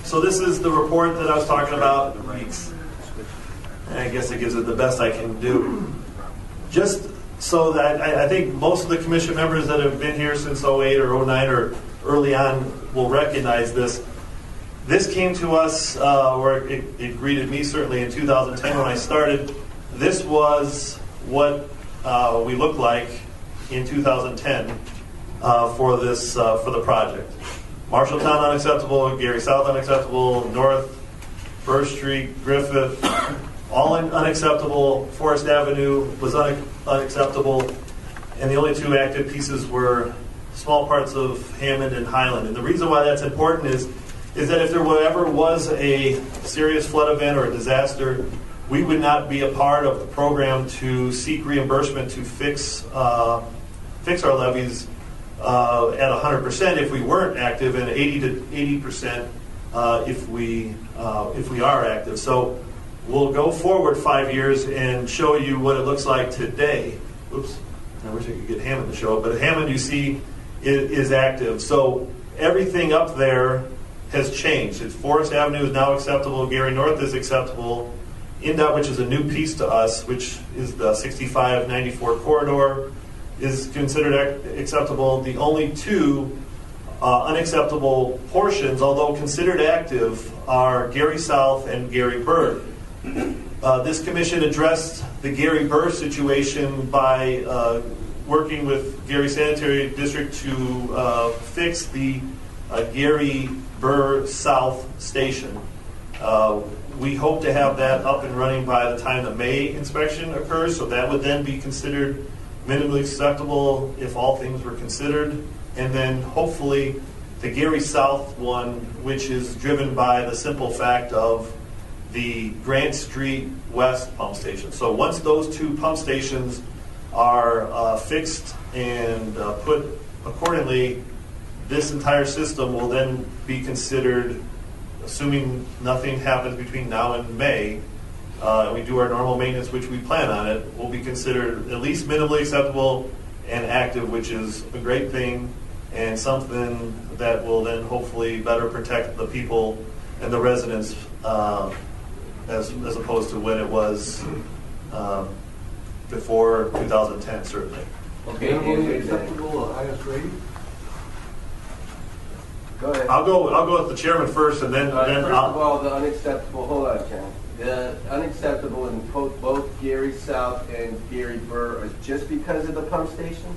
So this is the report that I was talking about. And I guess it gives it the best I can do. Just so that I think most of the commission members that have been here since 08 or 09 or early on will recognize this. This came to us, or it greeted me certainly in 2010 when I started. This was what we looked like in 2010 for the project. Marshalltown unacceptable, Gary South unacceptable, North, First Street, Griffith, all unacceptable. Forest Avenue was unacceptable, and the only two active pieces were small parts of Hammond and Highland. And the reason why that's important is that if there ever was a serious flood event or a disaster, we would not be a part of the program to seek reimbursement to fix our levees at 100% if we weren't active, and 80% if we are active. So we'll go forward 5 years and show you what it looks like today. Oops, I wish I could get Hammond to show it, but Hammond, you see, is active. So everything up there has changed. Forest Avenue is now acceptable. Gary North is acceptable. INDOT, which is a new piece to us, which is the 6594 corridor, is considered acceptable. The only two unacceptable portions, although considered active, are Gary South and Gary Burr. This commission addressed the Gary Burr situation by working with Gary Sanitary District to fix the Gary Burr South station. We hope to have that up and running by the time the May inspection occurs, so that would then be considered minimally acceptable if all things were considered. And then hopefully the Gary South one, which is driven by the simple fact of the Grant Street West pump station. So once those two pump stations are fixed and put accordingly, this entire system will then be considered, assuming nothing happens between now and May, we do our normal maintenance, which we plan on it, will be considered at least minimally acceptable and active, which is a great thing and something that will then hopefully better protect the people and the residents as opposed to when it was before 2010, certainly. Okay, minimally acceptable highest rating? Go ahead. I'll go with the chairman first, and then first of all, the unacceptable. Hold on, Ken. The unacceptable in both Gary South and Gary Burr is just because of the pump station?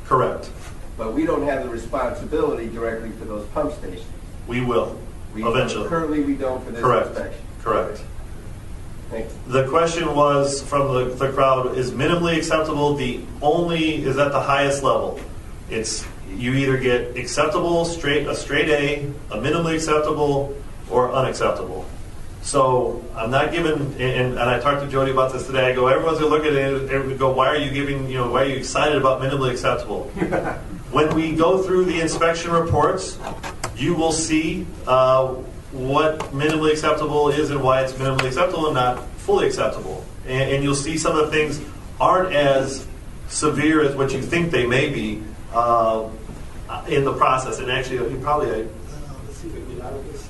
Correct. But we don't have the responsibility directly for those pump stations. We will, eventually. Currently, we don't for this inspection. Correct. Thank you. The question was from the crowd, is minimally acceptable is at the highest level? It's you either get acceptable, a straight A, a minimally acceptable, or unacceptable. So I'm not giving, and I talked to Jodi about this today. I go, everyone's gonna look at it and go, why are you excited about minimally acceptable? When we go through the inspection reports, you will see what minimally acceptable is and why it's minimally acceptable and not fully acceptable. And you'll see some of the things aren't as severe as what you think they may be in the process. And actually, let's see if we can get out of this.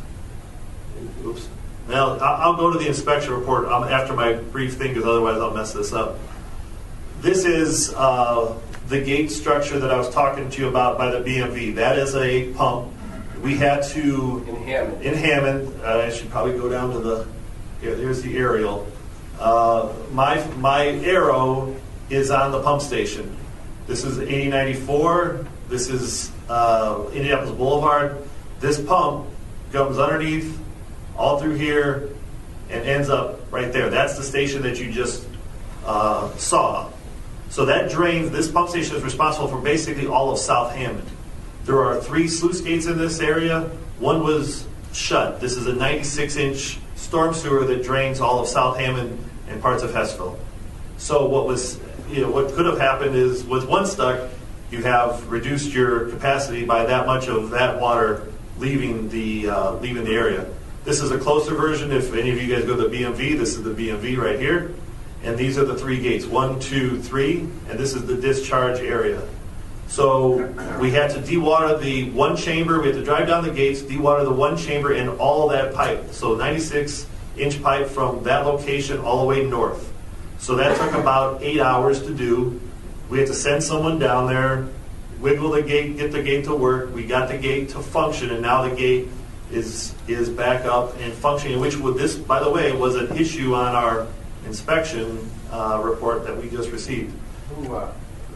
Oops. Now, I'll go to the inspection report after my brief thing, because otherwise I'll mess this up. This is the gate structure that I was talking to you about by the BMV. That is a pump. We had to... In Hammond. I should probably go down to here's the aerial. My arrow is on the pump station. This is 8094. This is Indianapolis Boulevard. This pump comes underneath, all through here, and ends up right there. That's the station that you just saw. So that drains, this pump station is responsible for basically all of South Hammond. There are 3 sluice gates in this area. One was shut. This is a 96-inch storm sewer that drains all of South Hammond and parts of Hessville. So what could have happened is, with one stuck, you have reduced your capacity by that much of that water leaving the area. This is a closer version. If any of you guys go to the BMV, this is the BMV right here. And these are the 3 gates, 1, 2, 3, and this is the discharge area. So we had to dewater the one chamber, we had to drive down the gates, dewater the one chamber and all that pipe. So 96-inch pipe from that location all the way north. So that took about 8 hours to do. We had to send someone down there, wiggle the gate, get the gate to work. We got the gate to function, and now the gate is back up and functioning, which would, this, by the way, was an issue on our inspection report that we just received.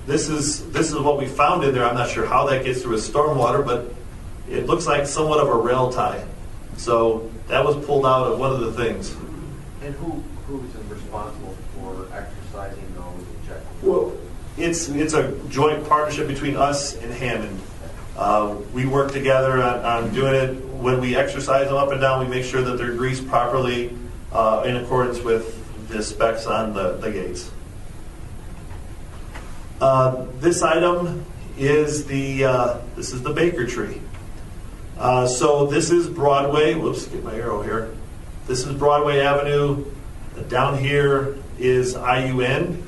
This is what we found in there. I'm not sure how that gets through with stormwater, but it looks like somewhat of a rail tie. So that was pulled out of one of the things. And who's responsible for exercising those objectives? Well, it's a joint partnership between us and Hammond. We work together on doing it. When we exercise them up and down, we make sure that they're greased properly in accordance with the specs on the gates. This item is this is the Baker tree. So this is Broadway. Whoops, get my arrow here. This is Broadway Avenue. Down here is IUN.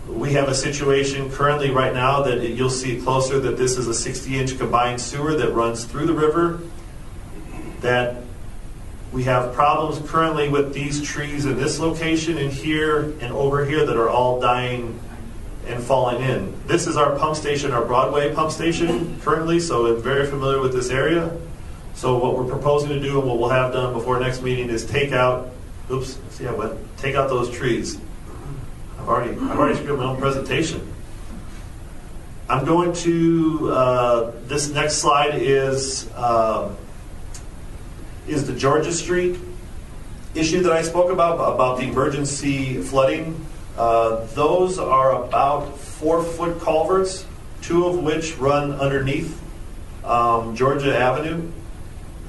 We have a situation currently right now that you'll see closer that this is a 60-inch combined sewer that runs through the river. That we have problems currently with these trees in this location and here and over here that are all dying and falling in. This is our pump station, our Broadway pump station currently, so I'm very familiar with this area. So what we're proposing to do and what we'll have done before next meeting is take out, oops, see I went, take out those trees. I've already screwed my own presentation. I'm going to, this next slide is the Georgia Street issue that I spoke about the emergency flooding. Those are about 4-foot culverts, 2 of which run underneath Georgia Avenue.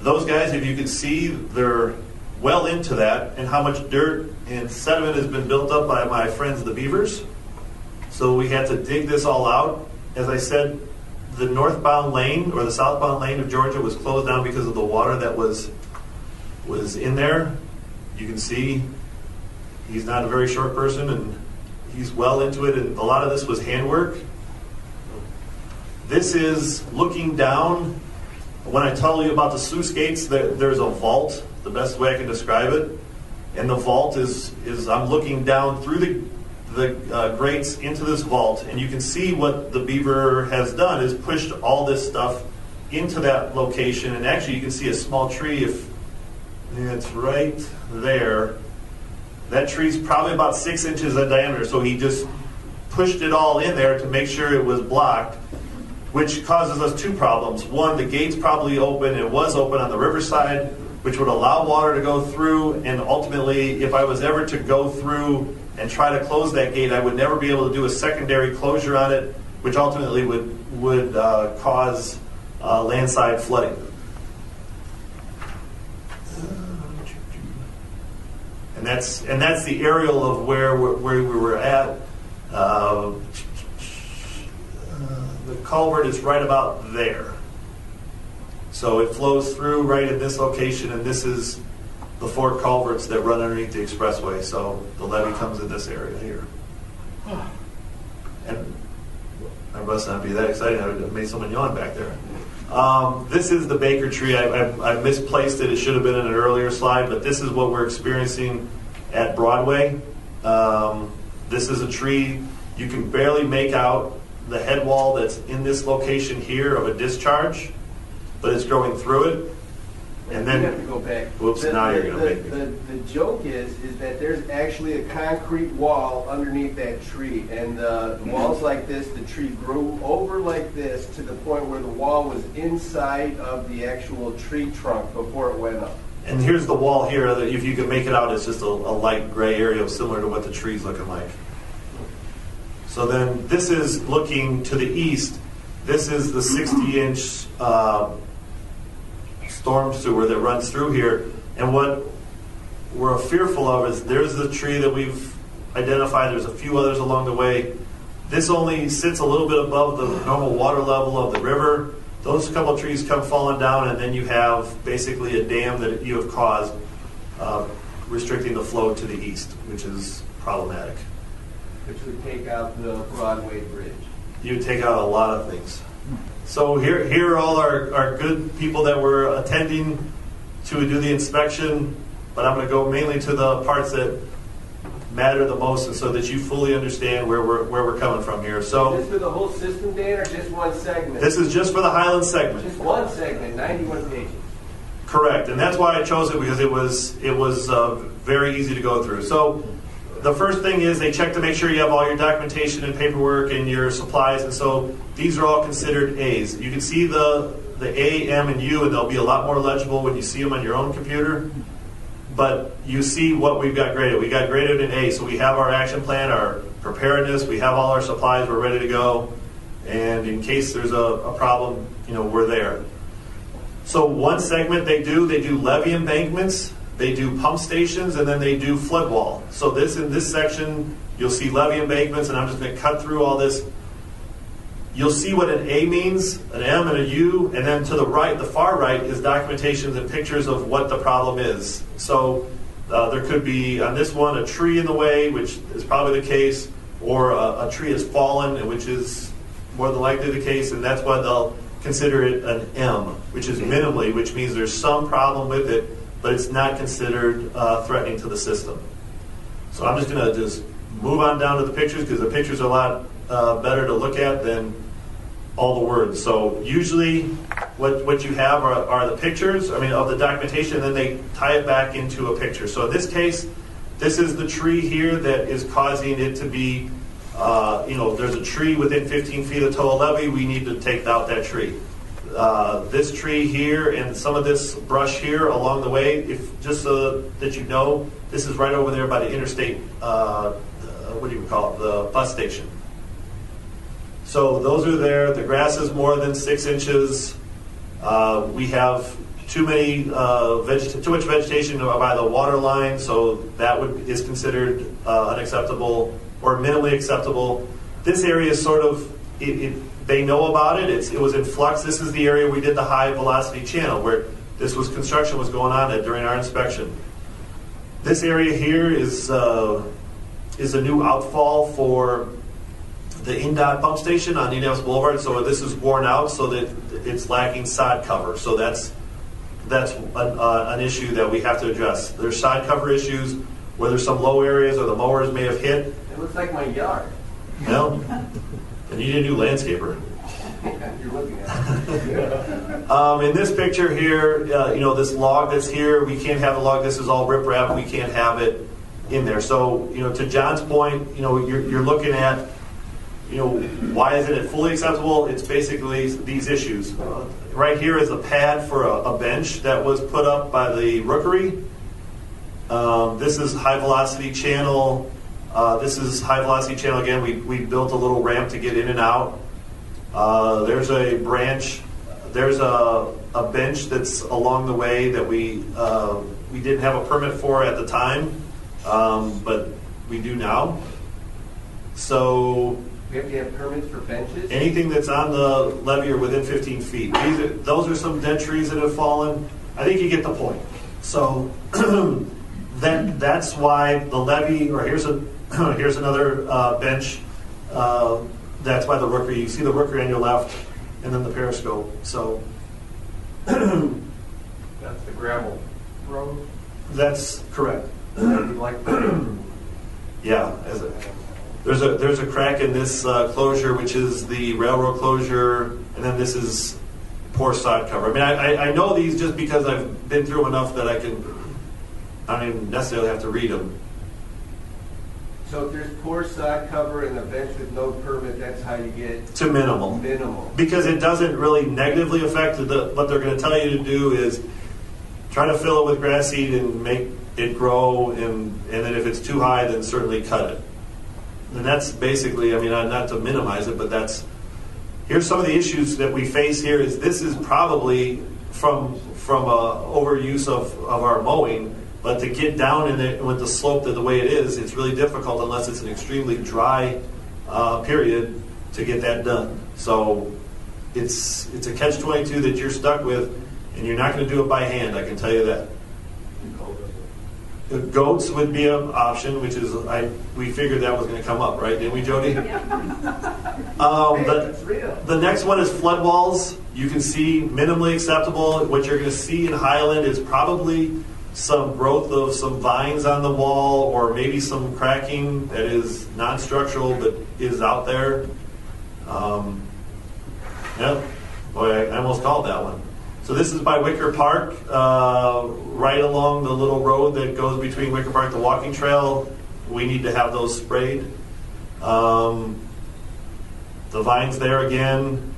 Those guys, if you can see, they're well into that, and how much dirt and sediment has been built up by my friends the beavers. So we had to dig this all out. As I said, the northbound lane or the southbound lane of Georgia was closed down because of the water that was in there. You can see he's not a very short person, and he's well into it, and a lot of this was handwork. This is looking down. When I tell you about the sluice gates, there's a vault, the best way I can describe it. And the vault is I'm looking down through the grates into this vault, and you can see what the beaver has done is pushed all this stuff into that location. And actually you can see a small tree, if it's right there. That tree's probably about 6 inches in diameter, so he just pushed it all in there to make sure it was blocked, which causes us 2 problems. One, the gate's probably open, it was open on the riverside, which would allow water to go through, and ultimately, if I was ever to go through and try to close that gate, I would never be able to do a secondary closure on it, which ultimately would cause landside flooding. And that's the aerial of where we were at. The culvert is right about there. So it flows through right in this location, and this is the 4 culverts that run underneath the expressway. So the levee comes in this area here. And I must not be that excited. I made someone yawn back there. This is the Baker tree. I misplaced it. It should have been in an earlier slide, but this is what we're experiencing at Broadway. This is a tree. You can barely make out the head wall that's in this location here of a discharge, but it's growing through it. And then, you have to go back. Whoops, now you're going to make me. The joke is that there's actually a concrete wall underneath that tree, and the walls like this, the tree grew over like this to the point where the wall was inside of the actual tree trunk before it went up. And here's the wall here. If you can make it out, it's just a light gray area similar to what the tree's looking like. So then this is looking to the east. This is the 60-inch storm sewer that runs through here. And what we're fearful of is there's the tree that we've identified. There's a few others along the way. This only sits a little bit above the normal water level of the river. Those couple of trees come falling down, and then you have basically a dam that you have caused restricting the flow to the east, which is problematic. Which would take out the Broadway bridge. you would take out a lot of things. So here are all our good people that were attending to do the inspection, but I'm going to go mainly to the parts that matter the most, and so that you fully understand where we're coming from here. So Is this for the whole system, Dan, or just one segment? this is just for the Highland segment. Just one segment, 91 pages. Correct, and that's why I chose it, because it was very easy to go through. So the first thing is they check to make sure you have all your documentation and paperwork and your supplies, and so these are all considered A's. You can see the A, M, and U, and they'll be a lot more legible when you see them on your own computer. But you see what we've got graded. We got graded an A, so we have our action plan, our preparedness, we have all our supplies, we're ready to go, and in case there's a problem, we're there. So one segment they do levee embankments, they do pump stations, and then they do flood wall. So in this section, you'll see levee embankments, and I'm just going to cut through all this. You'll see what an A means, an M and a U, and then to the right, the far right, is documentations and pictures of what the problem is. So there could be, on this one, a tree in the way, which is probably the case, or a tree has fallen, which is more than likely the case, and that's why they'll consider it an M, which is minimally, which means there's some problem with it, but it's not considered threatening to the system. So I'm just going to move on down to the pictures, because the pictures are a lot better to look at than all the words. So usually what you have are the pictures, of the documentation, and then they tie it back into a picture. So in this case, this is the tree here that is causing it to be, there's a tree within 15 feet of total levee, we need to take out that tree. This tree here and some of this brush here along the way, just so that you know, this is right over there by the interstate, what do you call it, the bus station. So those are there. The grass is more than 6 inches. We have too much vegetation by the water line, so that is considered unacceptable or minimally acceptable. This area is sort of, they know about it. It was in flux. This is the area we did the high velocity channel where construction was going on during our inspection. This area here is a new outfall for the INDOT pump station on Indianapolis Boulevard. So this is worn out so that it's lacking sod cover. So that's an issue that we have to address. There's sod cover issues where there's some low areas or the mowers may have hit. It looks like my yard. Well, then you need a new landscaper. You're looking at it. In this picture here, this log that's here, we can't have the log. This is all riprap. We can't have it in there. So, to John's point, you're looking at, why isn't it fully acceptable? It's basically these issues. Right here is a pad for a bench that was put up by the rookery. This is high velocity channel. This is high velocity channel again. We built a little ramp to get in and out. There's a branch. There's a bench that's along the way that we didn't have a permit for at the time, but we do now. So We have to have permits for benches? anything that's on the levee or within 15 feet. Those are some dead trees that have fallen. I think you get the point. So that's why the levee, or here's another bench. That's by the rookery. You see the rookery on your left, and then the periscope. So That's the gravel road? that's correct. You'd like to- Yeah, there's a crack in this closure, which is the railroad closure, and then this is poor sod cover. I know these just because I've been through them enough that I don't even necessarily have to read them. So if there's poor sod cover and a bench with no permit, that's how you get To minimal. minimal. Because it doesn't really negatively affect what they're going to tell you to do is try to fill it with grass seed and make it grow, and then if it's too high, then certainly cut it. And that's basically, not to minimize it, but here's some of the issues that we face here. This is probably from overuse of our mowing, but to get down in it with the slope the way it is, it's really difficult unless it's an extremely dry period to get that done. So it's a catch-22 that you're stuck with, and you're not going to do it by hand, I can tell you that. Goats would be an option, which is, we figured that was going to come up, right? Didn't we, Jody? That's real. The next one is flood walls. You can see minimally acceptable. What you're going to see in Highland is probably some growth of some vines on the wall, or maybe some cracking that is non-structural but is out there. Yeah, boy, I almost called that one. So this is by Wicker Park, right along the little road that goes between Wicker Park and the walking trail. We need to have those sprayed. The vines there again.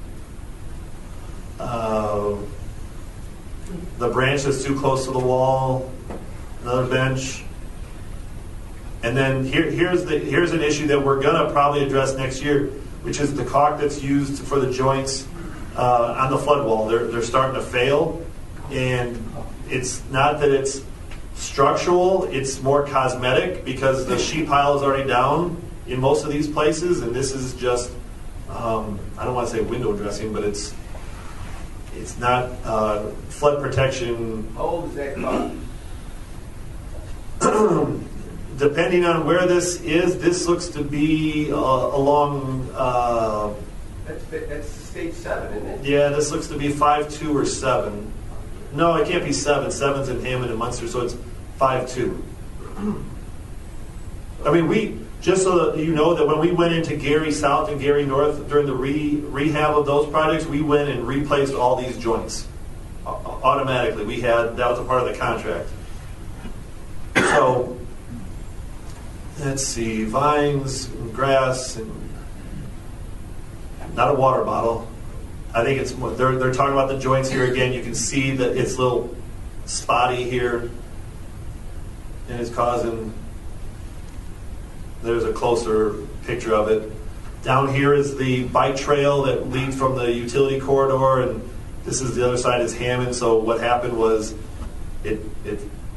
The branch that's too close to the wall. Another bench. And then here's an issue that we're going to probably address next year, which is the caulk that's used for the joints on the flood wall. They're starting to fail, and it's not that it's structural, it's more cosmetic because the sheet pile is already down in most of these places, and this is just, I don't want to say window dressing, but it's not flood protection. How old is that caulk? Depending on where this is, this looks to be along... That's stage 7, isn't it? Yeah, this looks to be 5.2 or 7. No, it can't be 7. 7's in Hammond and Munster, so it's 5.2. I mean, just so that you know that when we went into Gary South and Gary North during the rehab of those projects, we went and replaced all these joints automatically. That was a part of the contract. So, let's see, vines, and grass, and not a water bottle. I think it's more, they're talking about the joints here again. You can see that it's a little spotty here, and it's causing. There's a closer picture of it. Down here is the bike trail that leads from the utility corridor, and this is the other side is Hammond. So what happened was, it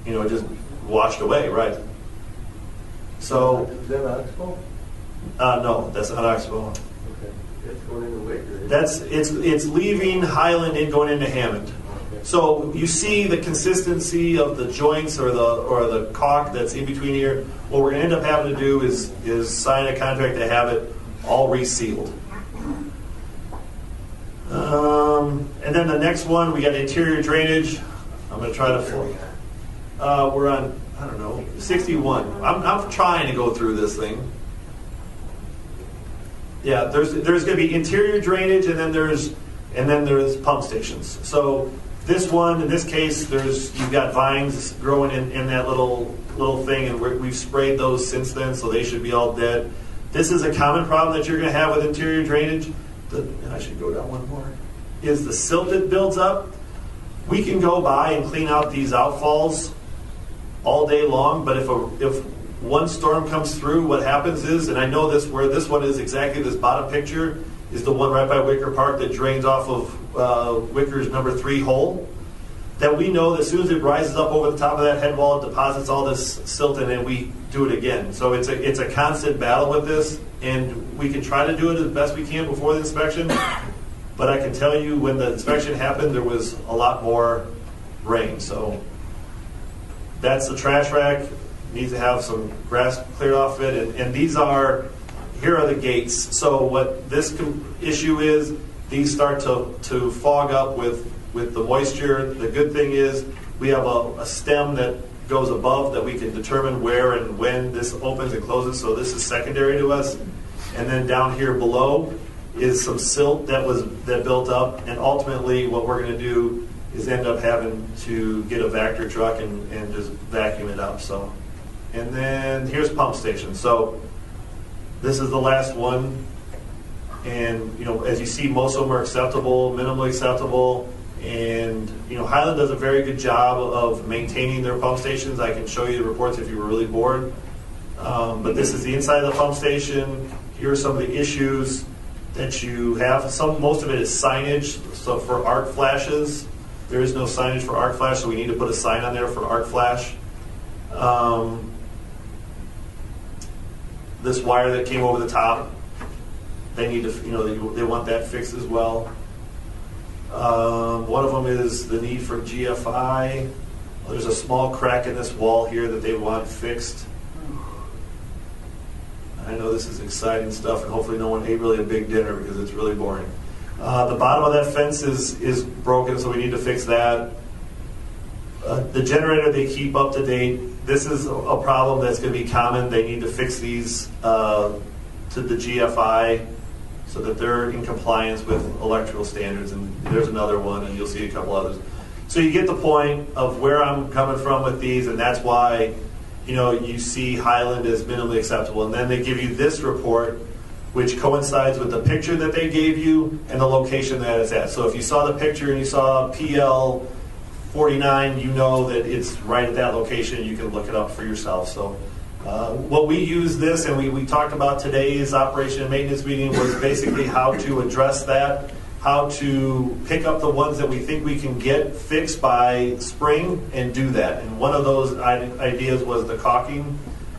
just washed away, right? So. Is that Oxbow? No, that's not Oxbow. It's going into Wicker. It's leaving Highland and going into Hammond. Okay. So you see the consistency of the joints or the caulk that's in between here. What we're going to end up having to do is sign a contract to have it all resealed. And then the next one, we got interior drainage. I'm going to try to. We're on, I don't know, 61. I'm trying to go through this thing. Yeah, there's going to be interior drainage, and then there's pump stations. So this one, in this case, you've got vines growing in that little thing, and we've sprayed those since then, so they should be all dead. This is a common problem that you're going to have with interior drainage. And I should go down one more. Is the silt that builds up. We can go by and clean out these outfalls all day long, but if one storm comes through, what happens is, and I know where this one is exactly, this bottom picture is the one right by Wicker Park that drains off of Wicker's number 3 hole, that we know that as soon as it rises up over the top of that head wall, it deposits all this silt in, and we do it again. So it's a constant battle with this, and we can try to do it as best we can before the inspection, but I can tell you when the inspection happened, there was a lot more rain. So that's the trash rack. Needs to have some grass cleared off it, and here are the gates. So what this issue is, these start to fog up with the moisture. The good thing is we have a stem that goes above that we can determine where and when this opens and closes, so this is secondary to us. And then down here below is some silt that built up, and ultimately what we're going to do is end up having to get a Vector truck and just vacuum it up. So. And then here's pump station. So this is the last one. And, as you see, most of them are acceptable, minimally acceptable. And, Highland does a very good job of maintaining their pump stations. I can show you the reports if you were really bored. But this is the inside of the pump station. Here are some of the issues that you have. Most of it is signage. So for arc flashes, there is no signage for arc flash, so we need to put a sign on there for arc flash. This wire that came over the top, they need to, they want that fixed as well. One of them is the need for GFI. There's a small crack in this wall here that they want fixed. I know this is exciting stuff, and hopefully no one ate really a big dinner because it's really boring. The bottom of that fence is broken, so we need to fix that. The generator they keep up to date. This is a problem that's going to be common. They need to fix these to the GFI so that they're in compliance with electrical standards. And there's another one, and you'll see a couple others. So you get the point of where I'm coming from with these, and that's why you see Highland as minimally acceptable. And then they give you this report, which coincides with the picture that they gave you and the location that it's at. So if you saw the picture and you saw PL 49, you know that it's right at that location. You can look it up for yourself. So what we use this, and we talked about today's operation and maintenance meeting, was basically how to address that, how to pick up the ones that we think we can get fixed by spring and do that. And one of those ideas was the caulking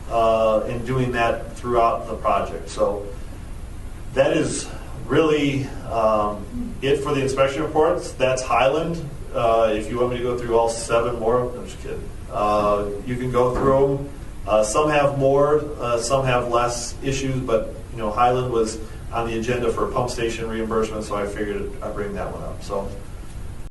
and doing that throughout the project. So that is really it for the inspection reports. That's Highland. If you want me to go through all 7 more, I'm just kidding. You can go through them. Some have more, some have less issues, but Highland was on the agenda for pump station reimbursement, so I figured I'd bring that one up. So